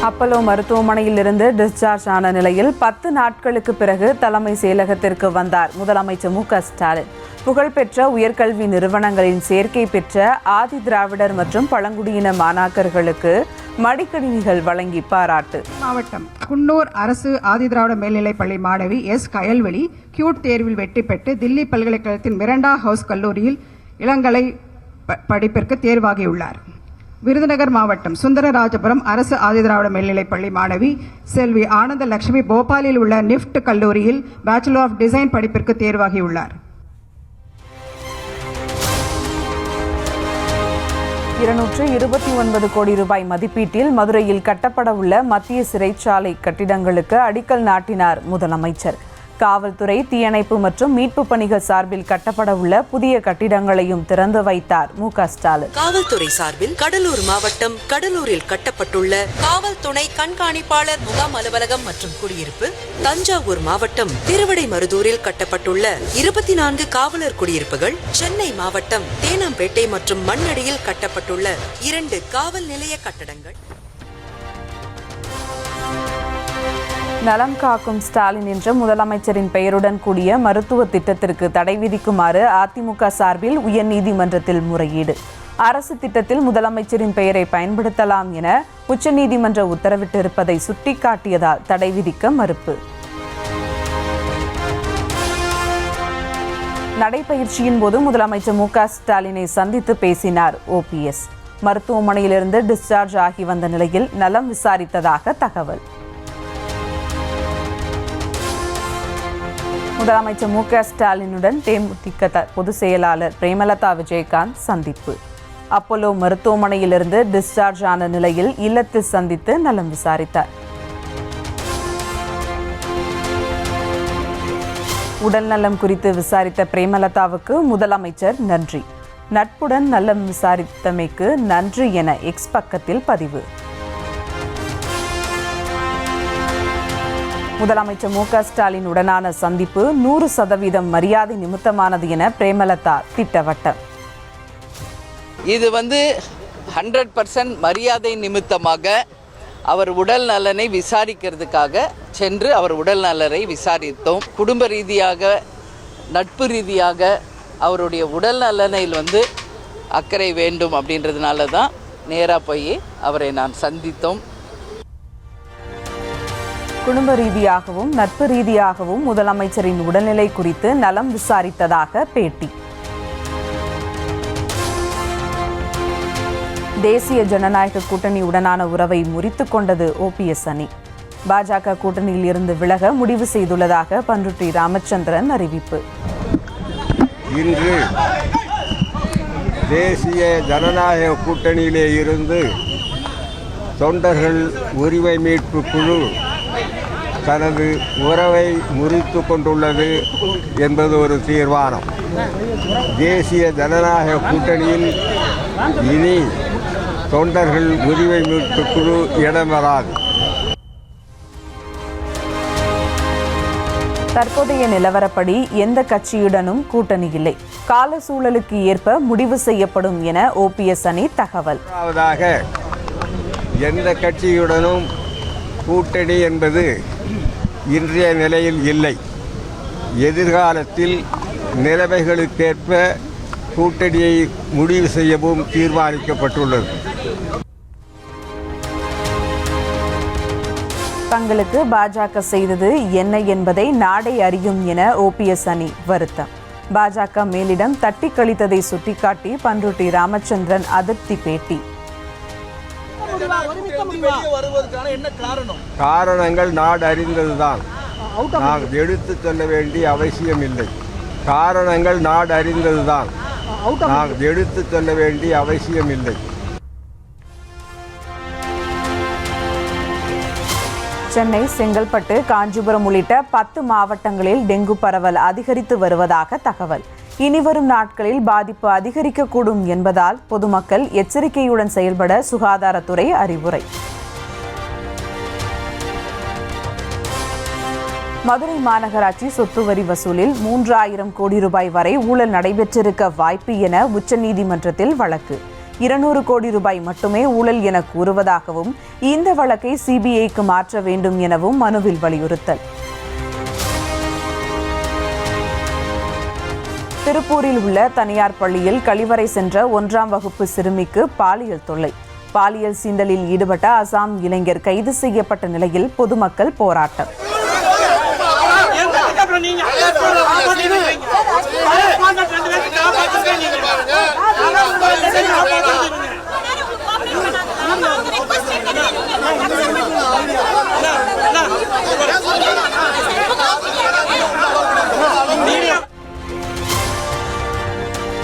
Apollo மருத்துவமனையிலிருந்து discharge ஆன நிலையில் 10 நாட்களுக்கு பிறகு தலைமை செயலகத்திற்கு வந்தார் முதலமைச்சர் மு.க.ஸ்டாலின். புகழ்பெற்ற உயர்கல்வி நிறுவனங்களின் சேர்க்கை பெற்ற ஆதி திராவிடர் மற்றும் பழங்குடியின மாணாக்கர்களுக்கு மடிக்கணினிகள் வழங்கி பாராட்டு. மாவட்டம் குன்னூர் அரசு ஆதி திராவிட மேல்நிலைப்பள்ளி மாணவி எஸ். கயல்வெளி கியூட் தேர்வில் வெற்றி பெற்று தில்லி பல்கலைக்கழகத்தின் மிரண்டா ஹவுஸ் கல்லூரியில் இளங்கலை படிப்பிற்கு தேர்வாகியுள்ளார். விருதுநகர் மாவட்டம் சுந்தரராஜபுரம் அரசு ஆதி திராவிட மேல்நிலைப்பள்ளி மாணவி செல்வி ஆனந்த லட்சுமி போபாலில் உள்ள நிஃப்ட் கல்லூரியில் பேச்சுலர் ஆஃப் டிசைன் படிப்பிற்கு தேர்வாகியுள்ளார். 229 கோடி ரூபாய் மதிப்பீட்டில் மதுரையில் கட்டப்பட உள்ள மத்திய சிறைச்சாலை கட்டிடங்களுக்கு அடிக்கல் நாட்டினார் முதலமைச்சர். காவல்துறை, தீயணைப்பு மற்றும் மீட்பு பணிகள் சார்பில் கட்டப்பட உள்ள புதிய கட்டிடங்களையும் திறந்து வைத்தார் மு.க.ஸ்டாலின். காவல்துறை சார்பில் கடலூர் மாவட்டம் கடலூரில் கட்டப்பட்டுள்ள காவல் துணை கண்காணிப்பாளர் முகாம் அலுவலகம் மற்றும் குடியிருப்பு, தஞ்சாவூர் மாவட்டம் திருவிடைமருதூரில் கட்டப்பட்டுள்ள 24 காவலர் குடியிருப்புகள், சென்னை மாவட்டம் தேனாம்பேட்டை மற்றும் மண்ணடியில் கட்டப்பட்டுள்ள 2 காவல் நிலைய கட்டடங்கள். நலம் காக்கும் ஸ்டாலின் என்ற முதலமைச்சரின் பெயருடன் கூடிய மருத்துவ திட்டத்திற்கு தடை விதிக்குமாறு அதிமுக சார்பில் உயர்நீதிமன்றத்தில் முறையீடு. அரசு திட்டத்தில் முதலமைச்சரின் பெயரை பயன்படுத்தலாம் என உச்சநீதிமன்ற உத்தரவிட்டிருப்பதை சுட்டிக்காட்டியதால் தடை விதிக்க மறுப்பு. நடைபயிற்சியின் போது முதலமைச்சர் மு.க.ஸ்டாலினை சந்தித்து பேசினார் OPS. மருத்துவமனையிலிருந்து டிஸ்சார்ஜ் ஆகி வந்த நிலையில் நலம் விசாரித்ததாக தகவல். முதலமைச்சர் மு.க.ஸ்டாலினுடன் தேமுதிக பொதுச் செயலாளர் பிரேமலதா விஜயகாந்த் சந்திப்பு. அப்பல்லோ மருத்துவமனையிலிருந்து டிஸ்சார்ஜ் ஆன நிலையில் இல்லத்தில் சந்தித்து நலம் விசாரித்தார். உடல் நலம் குறித்து விசாரித்த பிரேமலதாவுக்கு முதலமைச்சர் நன்றி. நட்புடன் நலம் விசாரித்தமைக்கு நன்றி என எக்ஸ் பக்கத்தில் பதிவு. முதலமைச்சர் மு.க.ஸ்டாலின் உடனான சந்திப்பு 100% மரியாதை நிமித்தமானது என பிரேமலதா திட்டவட்டம். இது 100% மரியாதை நிமித்தமாக அவர் உடல் நலனை விசாரிக்கிறதுக்காக சென்று அவர் உடல் நலனை விசாரித்தோம். குடும்ப ரீதியாக, நட்பு ரீதியாக அவருடைய உடல் நலனில் அக்கறை வேண்டும் அப்படின்றதுனால தான் நேராக போய் அவரை நான் சந்தித்தோம். குடும்ப ரீதியாகவும் நட்பு ரீதியாகவும் முதலமைச்சரின் உடல்நிலை குறித்து நலம் விசாரித்ததாக பேட்டி. தேசிய ஜனநாயக கூட்டணியுடனான உறவை முறித்துக் கொண்டது OPS அணி. பாஜக கூட்டணியில் இருந்து விலக முடிவு செய்துள்ளதாக பண்ருட்டி ராமச்சந்திரன் அறிவிப்பு. இன்று தேசிய ஜனநாயக கூட்டணியிலே இருந்து தொண்டர்கள் உரிமை மீட்பு குழு தனது உறவை முறித்து கொண்டுள்ளது என்பது ஒரு தீர்மானம். தேசிய ஜனநாயக கூட்டணியில் இனி தொண்டர்கள் உரிமை மீட்பு குழு இடம்பெறாது. தற்போதைய நிலவரப்படி எந்த கட்சியுடனும் கூட்டணி இல்லை. கால சூழலுக்கு ஏற்ப முடிவு செய்யப்படும் என OPS அணி தகவல். முதலாவதாக, எந்த கட்சியுடனும் கூட்டணி என்பது இன்றைய நிலையில் இல்லை. எதிர்காலத்தில் நிலைமைகளுக்கேற்ப கூட்டணியை முடிவு செய்யவும் தீர்மானிக்கப்பட்டுள்ளது. தங்களுக்கு பாஜக செய்தது என்ன என்பதை நாடே அறியும் என OPS அணி வருத்தம். பாஜக மேலிடம் தட்டி கழித்ததை சுட்டிக்காட்டி பண்ருட்டி ராமச்சந்திரன் அதிருப்தி பேட்டி. காரணங்கள் நாடு அறிந்ததுதான், நாம் எடுத்து சொல்ல வேண்டிய அவசியம் இல்லை. காரணங்கள் நாடு அறிந்ததுதான், நாம் எடுத்து சொல்ல வேண்டிய அவசியம் இல்லை. சென்னை, செங்கல்பட்டு, காஞ்சிபுரம் உள்ளிட்ட 10 மாவட்டங்களில் டெங்கு பரவல் அதிகரித்து வருவதாக தகவல். இனிவரும் நாட்களில் பாதிப்பு அதிகரிக்கக்கூடும் என்பதால் பொதுமக்கள் எச்சரிக்கையுடன் செயல்பட சுகாதாரத்துறை அறிவுரை. மதுரை மாநகராட்சி சொத்து வரி வசூலில் 3000 கோடி ரூபாய் வரை ஊழல் நடைபெற்றிருக்க வாய்ப்பு என உச்சநீதிமன்றத்தில் வழக்கு. 200 கோடி ரூபாய் மட்டுமே ஊழல் என கூறுவதாகவும் இந்த வழக்கை சிபிஐக்கு மாற்ற வேண்டும் எனவும் மனுவில் வலியுறுத்தல். திருப்பூரில் உள்ள தனியார் பள்ளியில் கழிவறை சென்ற 1ஆம் வகுப்பு சிறுமிக்கு பாலியல் தொல்லை. பாலியல் சீண்டலில் ஈடுபட்ட அசாம் இளைஞர் கைது செய்யப்பட்ட நிலையில் பொதுமக்கள் போராட்டம்.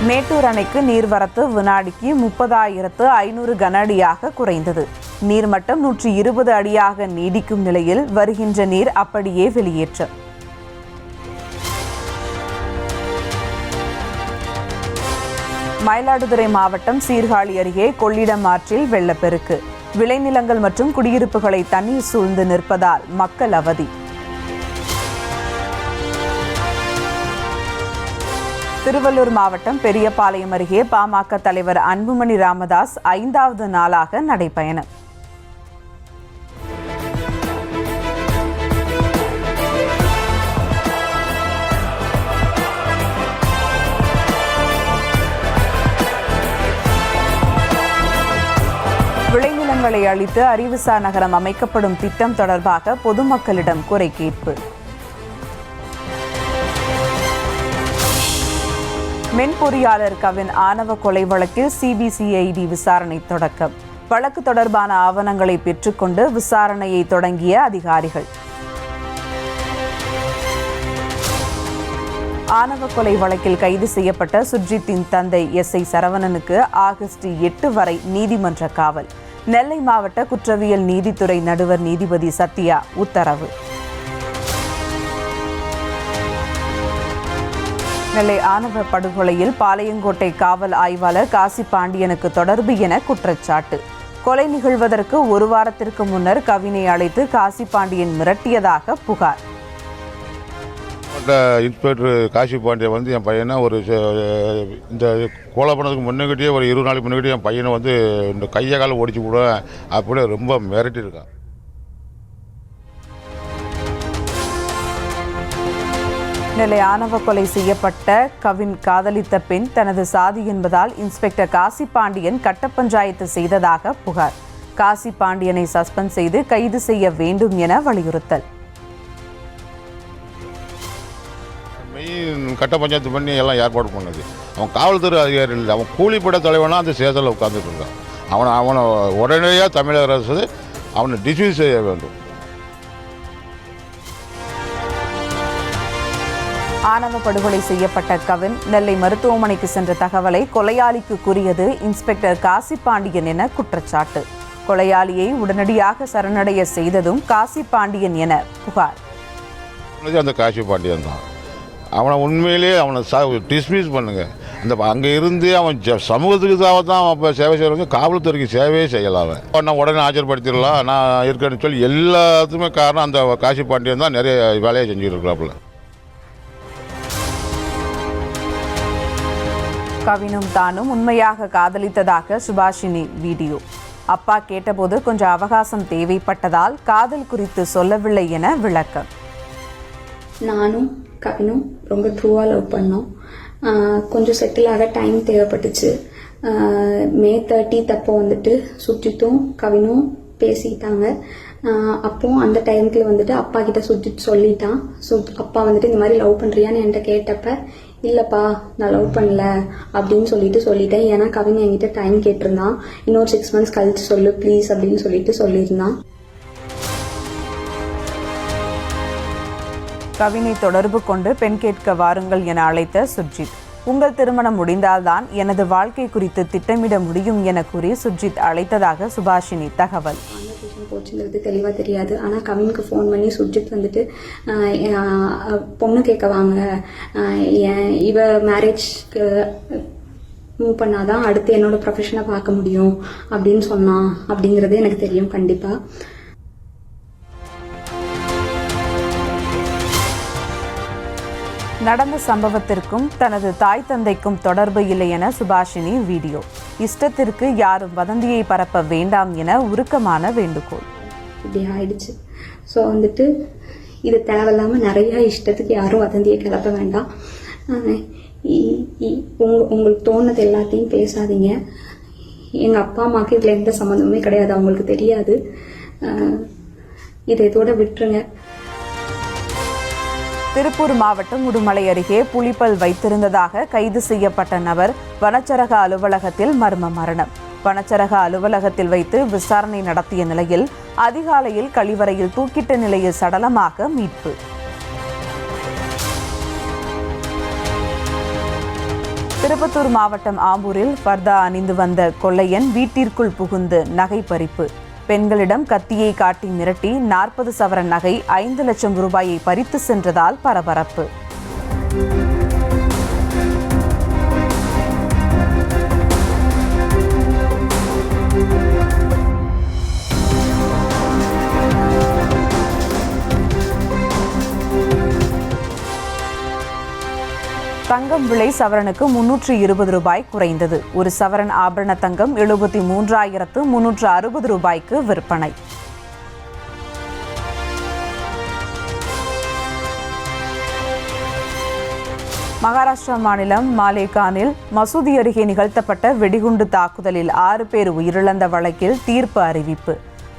மேட்டூர் அணைக்கு நீர்வரத்து வினாடிக்கு 30,500 கன அடியாக குறைந்தது. நீர்மட்டம் 120 அடியாக நீடிக்கும் நிலையில் வருகின்ற நீர் அப்படியே வெளியேற்றம். மயிலாடுதுறை மாவட்டம் சீர்காழி அருகே கொள்ளிடம் ஆற்றில் வெள்ளப்பெருக்கு. விளைநிலங்கள் மற்றும் குடியிருப்புகளை தண்ணீர் சூழ்ந்து நிற்பதால் மக்கள் அவதி. திருவள்ளூர் மாவட்டம் பெரியபாளையம் அருகே பாமக தலைவர் அன்புமணி ராமதாஸ் 5வது நாளாக நடைபயணம். விளைநிலங்களை அழித்து அறிவுசார் நகரம் அமைக்கப்படும் திட்டம் தொடர்பாக பொதுமக்களிடம் குறை கேட்பு. மென்பொறியாளர் கவின் ஆணவ கொலை வழக்கில் சிபிசிஐடி விசாரணை தொடக்கம். வழக்கு தொடர்பான ஆவணங்களை பெற்றுக்கொண்டு விசாரணையை தொடங்கிய அதிகாரிகள். ஆணவ கொலை வழக்கில் கைது செய்யப்பட்ட சுர்ஜித்தின் தந்தை SI சரவணனுக்கு ஆகஸ்ட் 8 வரை நீதிமன்ற காவல். நெல்லை மாவட்ட குற்றவியல் நீதித்துறை நடுவர் நீதிபதி சத்யா உத்தரவு. நெல்லை ஆணவ படுகொலையில் பாளையங்கோட்டை காவல் ஆய்வாளர் காசி பாண்டியனுக்கு தொடர்பு என குற்றச்சாட்டு. கொலை நிகழ்வதற்கு 1 வாரத்திற்கு முன்னர் கவினை அழைத்து காசி பாண்டியன் மிரட்டியதாக புகார். இன்ஸ்பெக்டர் காசி பாண்டியன் என் பையனை இந்த கொலை பண்ணதுக்கு முன்னாடியே ஒரு 20 நாளைக்கு முன்னாடி என் பையனை இந்த கையை காலை ஒடிச்சு விட அப்படி ரொம்ப மிரட்டியிருக்கான். நெல்லை ஆணவ கொலை செய்யப்பட்ட கவின் காதலித்த பெண் தனது சாதி என்பதால் இன்ஸ்பெக்டர் காசி பாண்டியன் கட்ட பஞ்சாயத்து செய்ததாக புகார். காசி பாண்டியனை சஸ்பெண்ட் செய்து கைது செய்ய வேண்டும் என வலியுறுத்தல். மெயின் கட்ட பஞ்சாயத்து பண்ணி எல்லாம் ஏற்பாடு பண்ணது அவன் காவல்துறை அதிகாரி இல்லை, அவன் கூலிப்பட தலைவனா அந்த சேதத்தில் உட்கார்ந்துட்டு இருக்கான். அவனை உடனடியாக தமிழக அரசு அவனை டிஸ்மிஸ் செய்ய வேண்டும். ஆணவ படுகொலை செய்யப்பட்ட கவின் நெல்லை மருத்துவமனைக்கு சென்ற தகவலை கொலையாளிக்கு கூறியது இன்ஸ்பெக்டர் காசி பாண்டியன் என குற்றச்சாட்டு. கொலையாளியை உடனடியாக சரணடைய செய்ததும் காசி பாண்டியன் என புகார். அந்த காசி பாண்டியன் தான் அவனை உண்மையிலேயே அவனை டிஸ்மிஸ் பண்ணுங்க. அந்த அங்கே இருந்து அவன் சமூகத்துக்கு தான் அவன் சேவை செய்கிறவங்க காவல்துறைக்கு சேவையே செய்யலாம். நான் உடனே ஆஜர்படுத்திடலாம் நான் இருக்கேன்னு சொல்லி எல்லாத்துக்குமே காரணம் அந்த காசி பாண்டியன் தான் நிறைய வேலையை செஞ்சுட்டு இருக்கிறாப்புல. கவினும் தானும் உண்மையாக காதலித்ததாக சுபாஷினி வீடியோ. அப்பா கேட்டபோது கொஞ்சம் அவகாசம் தேவைப்பட்டதால் காதல் குறித்து சொல்லவில்லை என விளக்கம். நானும் கவினும் ரொம்ப ட்ரூவாக லவ் பண்ணோம். கொஞ்சம் செட்டில் ஆக டைம் தேவைப்பட்டுச்சு. May 30 அப்போ சுஜித்தும் கவினும் பேசிட்டாங்க. அப்போ அந்த டைமுக்கு அப்பா கிட்ட சுஜித் சொல்லிட்டான். அப்பா இந்த மாதிரி லவ் பண்ணுறியான்னு என்கிட்ட கேட்டப்ப இல்லைப்பா நான் லவ் பண்ணல அப்படின்னு சொல்லிட்டேன். ஏன்னா கவின் என்கிட்ட டைம் கேட்டிருந்தான். இன்னொரு 6 months கழிச்சு சொல்லு ப்ளீஸ் அப்படின்னு சொல்லியிருந்தான். கவினை தொடர்பு கொண்டு பெண் கேட்க வாருங்கள் என அழைத்த சுர்ஜித், உங்கள் திருமணம் முடிந்தால்தான் எனது வாழ்க்கை குறித்து திட்டமிட முடியும் என கூறி சுர்ஜித் அழைத்ததாக சுபாஷினி தகவல். போச்சுங்கிறது தெளிவாக தெரியாது. ஆனால் கவினுக்கு ஃபோன் பண்ணி சுர்ஜித் பொண்ணு கேட்க வாங்க, இவ மேரேஜ்க்கு மூவ் பண்ணாதான் அடுத்து என்னோட ப்ரொஃபஷனை பார்க்க முடியும் அப்படின்னு சொன்னான் அப்படிங்கிறது எனக்கு தெரியும். கண்டிப்பாக நடந்த சம்பவத்திற்கும் தனது தாய் தந்தைக்கும் தொடர்பு இல்லை என சுபாஷினி வீடியோ. இஷ்டத்திற்கு யாரும் வதந்தியை பரப்ப வேண்டாம் என உருக்கமான வேண்டுகோள். இப்படி ஆயிடுச்சு. ஸோ வந்துட்டு இது தேவையில்லாமல் நிறையா இஷ்டத்துக்கு யாரும் வதந்தியை கிளப்ப வேண்டாம். உங்களுக்கு தோணுது எல்லாத்தையும் பேசாதீங்க. எங்கள் அப்பா அம்மாவுக்கு இதில் எந்த சம்மந்தமுமே கிடையாது, அவங்களுக்கு தெரியாது. இதை இதோட விட்டுருங்க. திருப்பூர் மாவட்டம் உடுமலை அருகே புலிப்பல் வைத்திருந்ததாக கைது செய்யப்பட்ட நபர் வனச்சரக அலுவலகத்தில் மர்ம மரணம். வனச்சரக அலுவலகத்தில் வைத்து விசாரணை நடத்திய நிலையில் அதிகாலையில் கழிவறையில் தூக்கிட்ட நிலையில் சடலமாக மீட்பு. திருப்பத்தூர் மாவட்டம் ஆம்பூரில் ஃபர்தா அணிந்து வந்த கொள்ளையன் வீட்டிற்குள் புகுந்து நகை பறிப்பு. பெண்களிடம் கத்தியை காட்டி மிரட்டி 40 சவரன் நகை 5 லட்சம் ரூபாயை பறித்து சென்றதால் பரபரப்பு. தங்கம் விலை சவரனுக்கு 320 ரூபாய் குறைந்தது. ஒரு சவரன் ஆபரண தங்கம் 73,360 ரூபாய்க்கு விற்பனை. மகாராஷ்டிரா மாநிலம் மாலேகானில் மசூதி அருகே நிகழ்த்தப்பட்ட வெடிகுண்டு தாக்குதலில் 6 பேர் உயிரிழந்த வழக்கில் தீர்ப்பு அறிவிப்பு.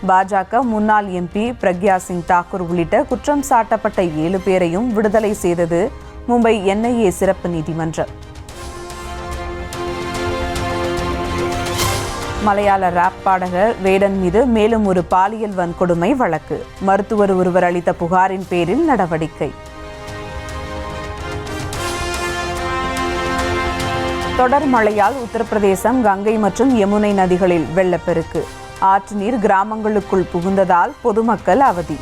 பாஜக முன்னாள் எம்பி பிரக்யா சிங் தாக்கூர் உள்ளிட்ட குற்றம் சாட்டப்பட்ட 7 பேரையும் விடுதலை செய்தது மும்பை NIA சிறப்பு நீதிமன்றம். மலையாள ராப் பாடகர் வேடன் மீது மேலும் ஒரு பாலியல் வன்கொடுமை வழக்கு. மருத்துவர் ஒருவர் அளித்த புகாரின் பேரில் நடவடிக்கை. தொடர் மழையால் உத்தரப்பிரதேசம் கங்கை மற்றும் யமுனை நதிகளில் வெள்ளப்பெருக்கு. ஆற்று நீர் கிராமங்களுக்குள் புகுந்ததால் பொதுமக்கள் அவதி.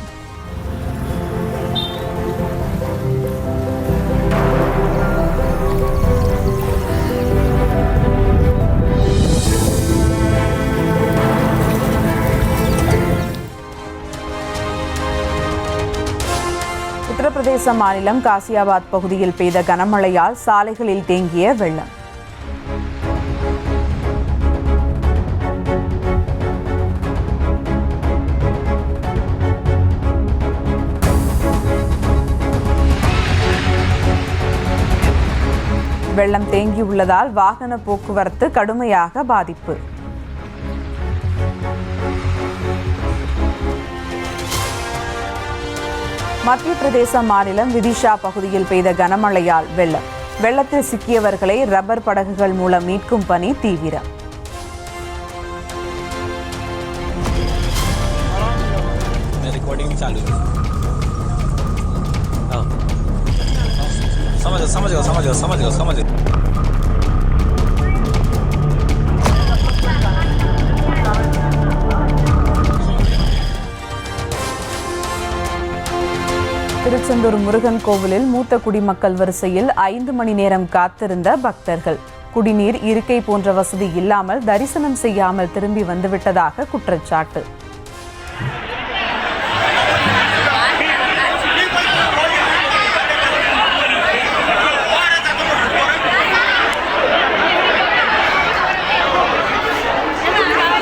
உத்தரப்பிரதேச மாநிலம் காசியாபாத் பகுதியில் பெய்த கனமழையால் சாலைகளில் தேங்கிய வெள்ளம். வெள்ளம் தேங்கியுள்ளதால் வாகன போக்குவரத்து கடுமையாக பாதிப்பு. மத்திய பிரதேச மாநிலம் விதிஷா பகுதியில் பெய்த கனமழையால் வெள்ளம். வெள்ளத்தில் சிக்கியவர்களை ரப்பர் படகுகள் மூலம் மீட்கும் பணி தீவிரம். திருச்செந்தூர் முருகன் கோவிலில் மூத்த குடிமக்கள் வரிசையில் 5 மணி நேரம் காத்திருந்த பக்தர்கள். குடிநீர், இருக்கை போன்ற வசதி இல்லாமல் தரிசனம் செய்யாமல் திரும்பி வந்துவிட்டதாக குற்றச்சாட்டு.